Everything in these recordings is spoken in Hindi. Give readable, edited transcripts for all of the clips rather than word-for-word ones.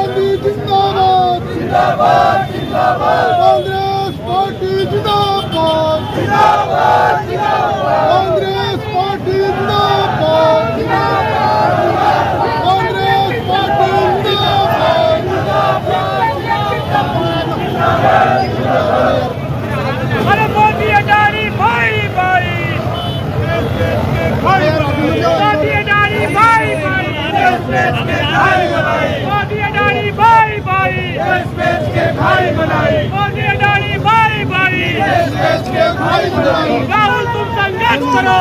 गांधी जिंदाबाद जिंदाबाद जिंदाबाद कांग्रेस पार्टी जिंदाबाद जिंदाबाद जिंदाबाद कांग्रेस पार्टी जिंदाबाद जिंदाबाद कांग्रेस पार्टी जिंदाबाद। अरे मोदी अडानी भाई भाई, मोदी अडानी भाई भाई, मोदी अडानी भाई भाई, मोदी अडानी भाई भाई। राहुल तुम संघर्ष करो,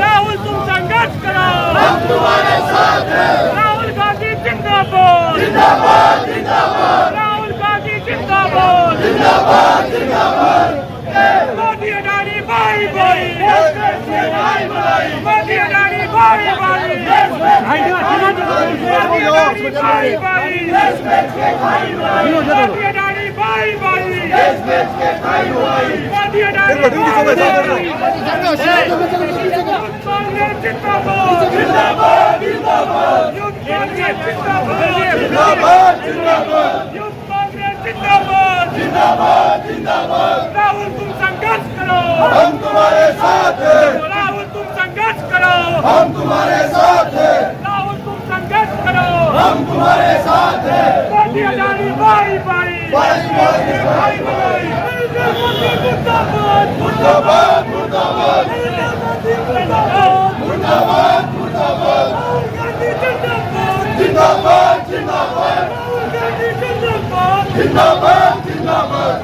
राहुल तुम संघर्ष करो, हम तुम्हारे साथ हैं। राहुल गांधी जिंदाबाद जिंदाबाद जिंदाबाद, राहुल गांधी जिंदाबाद जिंदाबाद जिंदाबाद। मोदी अडानी भाई भाई, मोदी अडानी भाई भाई, मोदी अडानी भाई भाई, मोदी अडानी भाई भाई, मोदी अडानी कांग्रेस जिंदाबाद जिंदाबाद जिंदाबाद, यूथ कांग्रेस जिंदाबाद जिंदाबाद, यूथ कांग्रेस जिंदाबाद जिंदाबाद जिंदाबाद। राहुल तुम संघर्ष करो, हम तुम्हारे साथ हैं। राहुल तुम संघर्ष करो, हम तुम्हारे साथ हैं। राहुल तुम संघर्ष करो, हम तुम्हारे साथ हैं। मोदी अडानी भाई भाई, मोदी भाई भाई, मोदी मुर्दाबाद मुर्दाबाद मुर्दाबाद, मोदी मुर्दाबाद मुर्दाबाद मुर्दाबाद, राहुल गांधी जिंदाबाद जिंदाबाद जिंदाबाद, राहुल गांधी जिंदाबाद जिंदाबाद जिंदाबाद।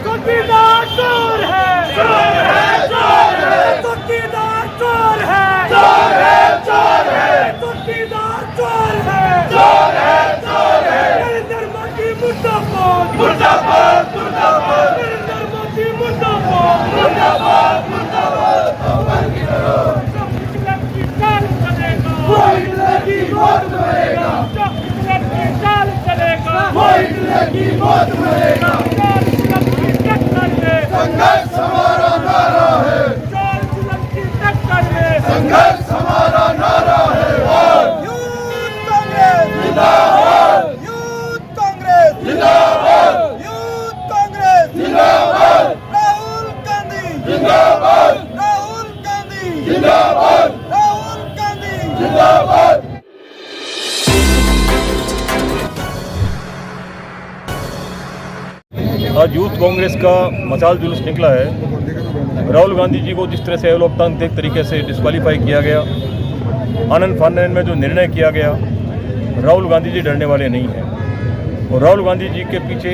चौकीदार चोर है, चोर है, चोर है, चौकीदार चोर है, चोर है, चोर है, चौकीदार चोर है, चोर है, चोर है। नरेंद्र मोदी मुर्दाबाद मुर्दाबाद मुर्दाबाद, नरेंद्र मोदी मुर्दाबाद मुर्दाबाद मुर्दाबाद। की चाल चलेगा, कोई की मौत मरेगा, की चाल चलेगा, कोई की मौत मरेगा। संघर्ष हमारा नारा है, संघर्ष हमारा नारा है। यूथ कांग्रेस जिंदाबाद, यूथ कांग्रेस जिंदाबाद, यूथ कांग्रेस जिंदाबाद। राहुल गांधी जिंदाबाद, राहुल गांधी जिंदाबाद, राहुल गांधी जिंदाबाद। आज यूथ कांग्रेस का मसाल जुलूस निकला है। राहुल गांधी जी को जिस तरह से लोकतांत्रिक तरीके से डिस्क्वालीफाई किया गया, आनंद फानन में जो निर्णय किया गया, राहुल गांधी जी डरने वाले नहीं हैं। और राहुल गांधी जी के पीछे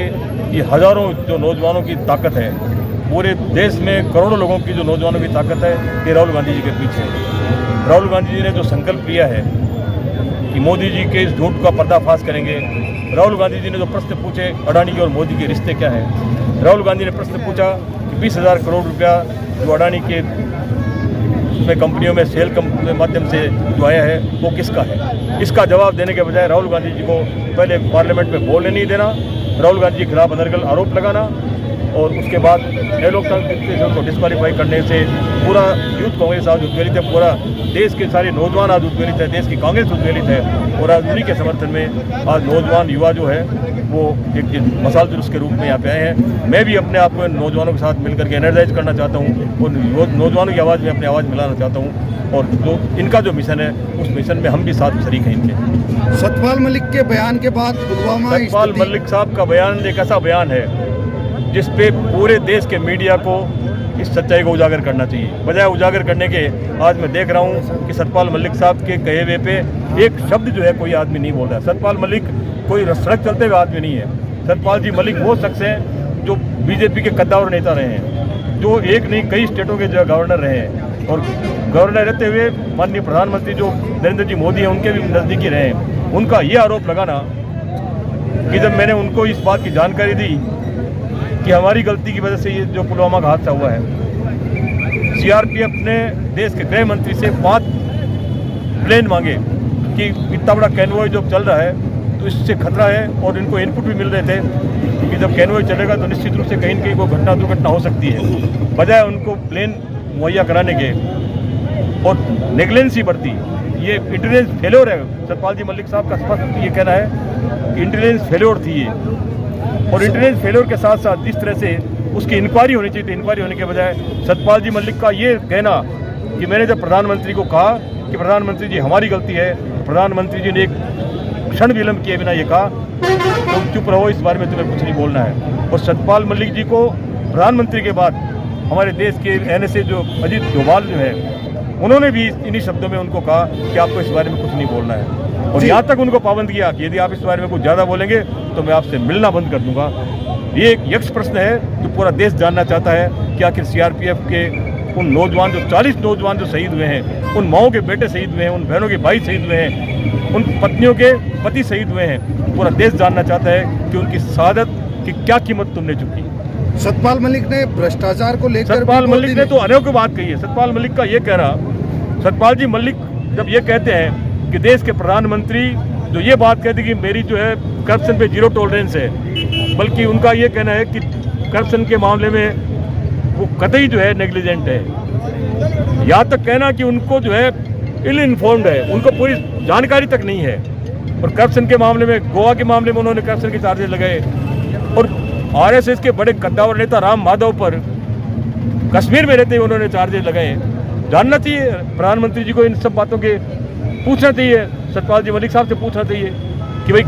ये हज़ारों जो नौजवानों की ताकत है, पूरे देश में करोड़ों लोगों की जो नौजवानों की ताकत है, ये राहुल गांधी जी के पीछे है। राहुल गांधी जी ने जो संकल्प लिया है कि मोदी जी के इस झूठ का पर्दाफाश करेंगे। राहुल गांधी जी ने जो प्रश्न पूछे अडानी के और मोदी के रिश्ते क्या है, राहुल गांधी ने प्रश्न पूछा कि 20,000 करोड़ रुपया जो अडानी के में कंपनियों में सेल के माध्यम से जो आया है वो किसका है। इसका जवाब देने के बजाय राहुल गांधी जी को पहले पार्लियामेंट में बोलने नहीं देना, राहुल गांधी जी के खिलाफ अनर्गल आरोप लगाना और उसके बाद लोकतांत्रिक को डिस्क्वालीफाई करने से पूरा यूथ कांग्रेस आज उद्वेलित है, पूरा देश के सारे नौजवान आज उद्वेलित है, देश की कांग्रेस उद्वेलित है। और आज उन्हीं के समर्थन में आज नौजवान युवा जो है वो एक मसाल जुलूस के रूप में यहाँ पे आए हैं। मैं भी अपने आप को नौजवानों के साथ मिलकर के एनर्जाइज करना चाहता हूँ और नौजवानों की आवाज़ में अपनी आवाज़ मिलाना चाहता हूँ। और जो इनका जो मिशन है उस मिशन में हम भी साथ शरीक हैं इनके। सतपाल मलिक के बयान के बाद पुलवामा, सतपाल मलिक साहब का बयान एक ऐसा बयान है जिस पे पूरे देश के मीडिया को इस सच्चाई को उजागर करना चाहिए। बजाय उजागर करने के आज मैं देख रहा हूँ कि सतपाल मलिक साहब के कहे हुए पे एक शब्द जो है कोई आदमी नहीं बोल रहा है। सतपाल मलिक कोई सड़क चलते हुए आदमी नहीं है। सतपाल जी मलिक वो शख्स हैं जो बीजेपी के कद्दावर नेता रहे हैं, जो एक नहीं कई स्टेटों के जो गवर्नर रहे हैं और गवर्नर रहते हुए माननीय प्रधानमंत्री जो नरेंद्र जी मोदी हैं उनके भी नज़दीकी रहे हैं। उनका ये आरोप लगाना कि जब मैंने उनको इस बात की जानकारी दी कि हमारी गलती की वजह से ये जो पुलवामा का हादसा हुआ है, सीआरपीएफ ने देश के गृह मंत्री से 5 प्लेन मांगे कि इतना बड़ा कैनवॉय जो चल रहा है तो इससे खतरा है और इनको इनपुट भी मिल रहे थे कि जब कैनवॉय चलेगा तो निश्चित रूप से कहीं न कहीं कोई घटना दुर्घटना हो सकती है। बजाय उनको प्लेन मुहैया कराने के और नेगलेंसी बरती, ये इंटेलिजेंस फेल्योर है। सतपाल जी मलिक साहब का स्पष्ट ये कहना है कि इंटेलिजेंस फेल्योर थी ये, और इंटेलिजेंस फेल्योर के साथ साथ जिस तरह से उसकी इंक्वायरी होनी चाहिए थी, इंक्वायरी होने के बजाय सतपाल जी मलिक का ये कहना कि मैंने जब प्रधानमंत्री को कहा कि प्रधानमंत्री जी हमारी गलती है, प्रधानमंत्री जी ने एक क्षण विलंब किए बिना ये कहा तुम चुप रहो, इस बारे में तुम्हें कुछ नहीं बोलना है। और सतपाल मलिक जी को प्रधानमंत्री के बाद हमारे देश के NSA जो अजीत डोभाल जो है, उन्होंने भी इन्हीं शब्दों में उनको कहा कि आपको इस बारे में कुछ नहीं बोलना है, और यहाँ तक उनको पाबंद किया कि यदि आप इस बारे में कुछ ज़्यादा बोलेंगे तो मैं आपसे मिलना बंद कर दूंगा। ये एक यक्ष प्रश्न है जो पूरा देश जानना चाहता है कि आखिर CRPF के उन नौजवान जो 40 नौजवान जो शहीद हुए हैं, उन माओं के बेटे शहीद हुए हैं, उन बहनों के भाई शहीद हुए हैं, उन पत्नियों के पति शहीद हुए हैं, पूरा देश जानना चाहता है कि उनकी शहादत की क्या कीमत तुमने चुकी। सतपाल मलिक ने भ्रष्टाचार को लेकर सतपाल मलिक ने तो अनेकों बात कही है। सतपाल मलिक का ये कहना, सतपाल जी मलिक जब ये कहते हैं कि देश के प्रधानमंत्री जो ये बात कहते कि मेरी जो है करप्शन पे 0 टॉलरेंस है, बल्कि उनका ये कहना है कि करप्शन के मामले में वो कतई जो है नेग्लिजेंट है। यहाँ तक कहना कि उनको जो है इल इन्फॉर्म्ड है, उनको पूरी जानकारी तक नहीं है। और करप्शन के मामले में, गोवा के मामले में उन्होंने करप्शन के चार्जेस लगाए, और RSS के बड़े कद्दावर नेता राम माधव पर कश्मीर में रहते हुए उन्होंने चार्जेस लगाए। जानना चाहिए प्रधानमंत्री जी को, इन सब बातों के पूछना चाहिए, सतपाल जी मलिक साहब से पूछना चाहिए कि भाई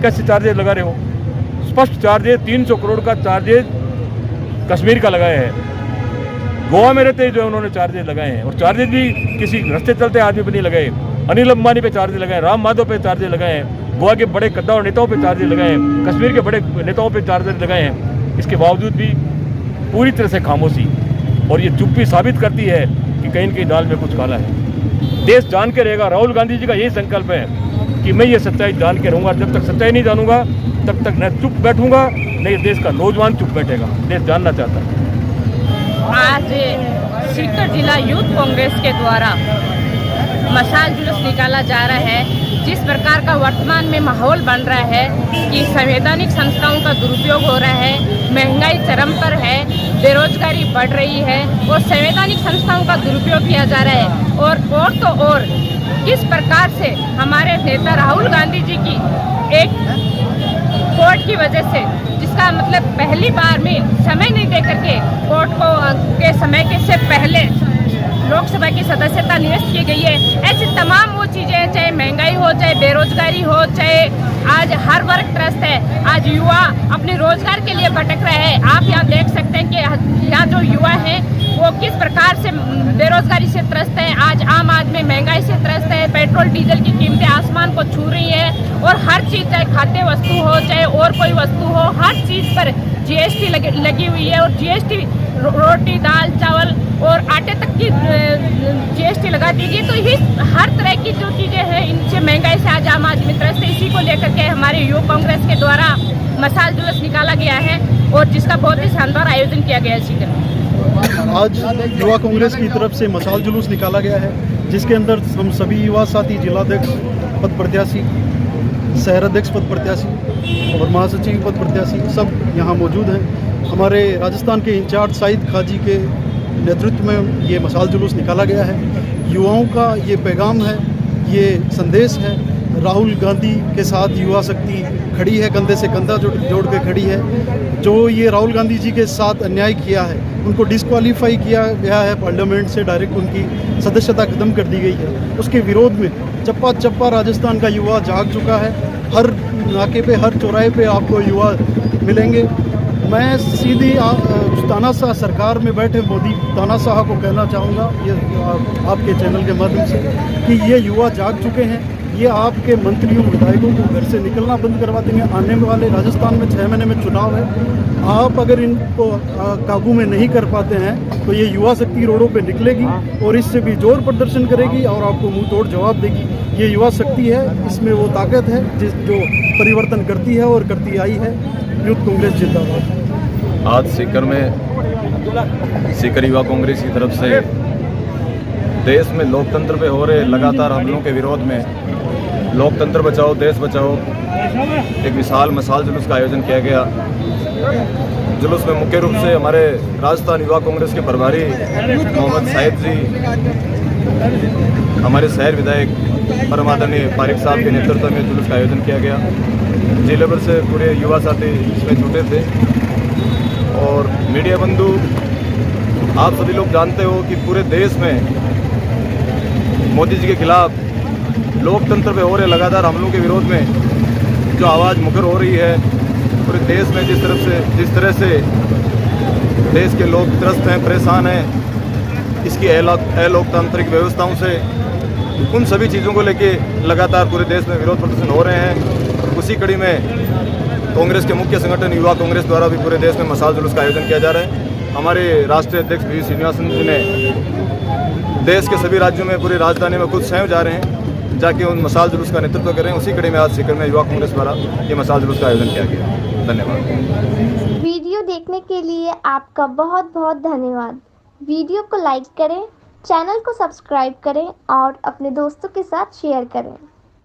कैसे चार्जेस लगा रहे हो। स्पष्ट चार्जेस 300 करोड़ का चार्जेस कश्मीर का लगाया है, गोवा में रहते जो है उन्होंने चार्जेस लगाए हैं, और चार्जेस भी किसी रास्ते चलते आदमी पर नहीं लगाए। अनिल अंबानी पे चार्जेस लगाए, राम माधव पे चार्जेस लगाए हैं, गोवा के बड़े कद्दावर नेताओं पे चार्जेस लगाए हैं, कश्मीर के बड़े नेताओं पे चार्जेस लगाए हैं। इसके बावजूद भी पूरी तरह से खामोशी, और ये चुप्पी साबित करती है कि कहीं न कहीं दाल में कुछ काला है। देश जान के रहेगा। राहुल गांधी जी का यही संकल्प है कि मैं ये सच्चाई जान के रहूँगा। जब तक सच्चाई नहीं जानूंगा तब तक न चुप बैठूंगा, नहीं देश का नौजवान चुप बैठेगा। देश जानना चाहता है। आज सीकर जिला यूथ कांग्रेस के द्वारा मशाल जुलूस निकाला जा रहा है। जिस प्रकार का वर्तमान में माहौल बन रहा है कि संवैधानिक संस्थाओं का दुरुपयोग हो रहा है, महंगाई चरम पर है, बेरोजगारी बढ़ रही है और संवैधानिक संस्थाओं का दुरुपयोग किया जा रहा है। और तो और किस प्रकार से हमारे नेता राहुल गांधी जी की एक कोर्ट की वजह से, जिसका मतलब पहली बार में समय नहीं दे करके कोर्ट को के समय के से पहले लोकसभा की सदस्यता निरस्त की गई है। ऐसी तमाम वो चीज़ें, चाहे महंगाई हो, चाहे बेरोजगारी हो, चाहे आज हर वर्ग त्रस्त है, आज युवा अपने रोजगार के लिए भटक रहे हैं। आप यहाँ देख सकते हैं कि यहाँ जो युवा हैं वो किस प्रकार से बेरोजगारी से त्रस्त है। आज आम आदमी महंगाई से त्रस्त है, पेट्रोल डीजल की कीमतें आसमान को छू रही हैं, और हर चीज़, चाहे खाद्य वस्तु हो, चाहे और कोई वस्तु हो, हर चीज़ पर GST लगी हुई है। और GST रोटी, दाल, चावल और आटे तक की GST लगा दीजिए। तो ये हर तरह की जो चीज़ें हैं, इनसे महंगाई से आज आम आदमी त्रस्त है। इसी को लेकर के हमारे युवा कांग्रेस के द्वारा मशाल जुलूस निकाला गया है, और जिसका बहुत ही शानदार आयोजन किया गया है। सीकर आज युवा कांग्रेस की तरफ से मशाल जुलूस निकाला गया है, जिसके अंदर हम सभी युवा साथी, जिलाध्यक्ष पद प्रत्याशी, शहर अध्यक्ष पद प्रत्याशी और महासचिव पद प्रत्याशी सब यहाँ मौजूद हैं। हमारे राजस्थान के इंचार्ज साहिद खाजी के नेतृत्व में ये मशाल जुलूस निकाला गया है। युवाओं का ये पैगाम है, ये संदेश है। राहुल गांधी के साथ युवा शक्ति खड़ी है, कंधे से कंधा जोड़ के खड़ी है। जो ये राहुल गांधी जी के साथ अन्याय किया है, उनको डिस्क्वालीफाई किया गया है पार्लियामेंट से, डायरेक्ट उनकी सदस्यता खत्म कर दी गई है। उसके विरोध में चप्पा चप्पा राजस्थान का युवा जाग चुका है। हर नाके पे, हर चौराहे पे आपको युवा मिलेंगे। मैं सीधी तानाशाह सरकार में बैठे मोदी तानाशाह को कहना चाहूँगा, ये आपके चैनल के माध्यम से, कि ये युवा जाग चुके हैं। ये आपके मंत्रियों, विधायकों को घर से निकलना बंद करवा देंगे। आने वाले राजस्थान में 6 महीने में चुनाव है। आप अगर इनको काबू में नहीं कर पाते हैं तो ये युवा शक्ति रोडों पे निकलेगी और इससे भी जोर प्रदर्शन करेगी और आपको मुंह तोड़ जवाब देगी। ये युवा शक्ति है, इसमें वो ताकत है जो परिवर्तन करती है और करती आई है। यूथ कांग्रेस जिंदाबाद। आज सीकर में सीकर युवा कांग्रेस की तरफ से देश में लोकतंत्र पे हो रहे लगातार हमलों के विरोध में लोकतंत्र बचाओ देश बचाओ एक विशाल मशाल जुलूस का आयोजन किया गया। जुलूस में मुख्य रूप से हमारे राजस्थान युवा कांग्रेस के प्रभारी मोहम्मद साहिद जी, हमारे शहर विधायक परम आदरणीय पारिक साहब के नेतृत्व में जुलूस का आयोजन किया गया। जिले भर से पूरे युवा साथी इसमें जुटे थे। और मीडिया बंधु, आप सभी लोग जानते हो कि पूरे देश में मोदी जी के खिलाफ लोकतंत्र पे हो रहे लगातार हमलों के विरोध में जो आवाज़ मुखर हो रही है, पूरे देश में जिस तरह से देश के लोग त्रस्त हैं, परेशान हैं इसकी अलोकतांत्रिक व्यवस्थाओं से, उन सभी चीज़ों को लेके लगातार पूरे देश में विरोध प्रदर्शन हो रहे हैं। उसी कड़ी में कांग्रेस के मुख्य संगठन युवा कांग्रेस द्वारा भी पूरे देश में मशाल जुलूस का आयोजन किया जा रहा है। हमारे राष्ट्रीय अध्यक्ष वी श्रीनिवासन जी ने देश के सभी राज्यों में पूरी राजधानी में खुद स्वयं जा रहे हैं, जाके उन मशाल जुलूस का नेतृत्व करें। उसी कड़ी में आज सीकर में युवा कांग्रेस द्वारा ये मशाल जुलूस का आयोजन किया गया। धन्यवाद। वीडियो देखने के लिए आपका बहुत बहुत धन्यवाद। वीडियो को लाइक करें, चैनल को सब्सक्राइब करें और अपने दोस्तों के साथ शेयर करें।